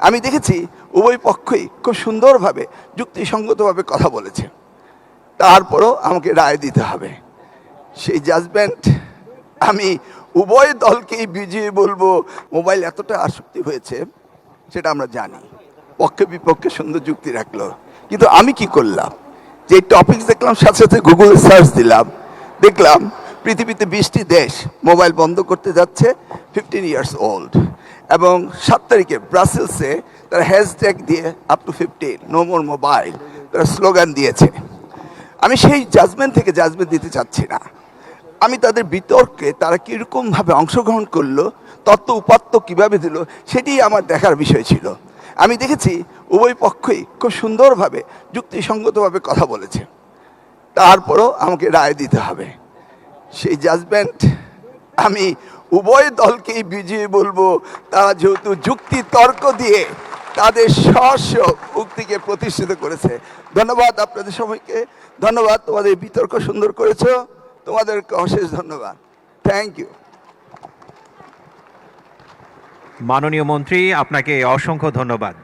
আমি দেখেছি উভয় পক্ষই খুব সুন্দরভাবে যুক্তিসঙ্গতভাবে কথা বলেছে। তারপরও আমাকে রায় দিতে হবে। সেই জাজমেন্ট আমি উভয় দলকেই বিজয়ী বলবো। মোবাইল এতটা আসক্তি হয়েছে সেটা আমরা জানি, পক্ষে বিপক্ষে সুন্দর যুক্তি রাখলো, কিন্তু আমি কি করলাম, যে টপিক দেখলাম সাথে সাথে গুগলে সার্চ দিলাম, দেখলাম পৃথিবীতে 20টি দেশ মোবাইল বন্ধ করতে যাচ্ছে 15 ইয়ার্স ওল্ড, এবং 7 তারিখে ব্রাসেলসে তারা হ্যাশট্যাগ দিয়ে up to 15 no more mobile তারা স্লোগান দিয়েছে। আমি সেই জাজমেন্ট থেকে জাজমেন্ট দিতে চাচ্ছি না, আমি তাদের বিতর্কে তারা কীরকমভাবে অংশগ্রহণ করলো, তত্ত্ব উপাত্ত কীভাবে দিল, সেটি আমার দেখার বিষয় ছিল। আমি দেখেছি উভয় পক্ষই খুব সুন্দরভাবে যুক্তিসঙ্গতভাবে কথা বলেছে। তারপরও আমাকে রায় দিতে হবে। সেই জাজমেন্ট আমি উভয় দলকেই বিজয়ী বলবো। তারা যেহেতু যুক্তি তর্ক দিয়ে তাদের স্ব উক্তিকে প্রতিষ্ঠিত করেছে। ধন্যবাদ আপনাদের সবাইকে, ধন্যবাদ, তোমাদের বিতর্ক সুন্দর করেছো, তোমাদেরকে অশেষ ধন্যবাদ। Thank you. মাননীয় মন্ত্রী, আপনাকে অসংখ্য ধন্যবাদ।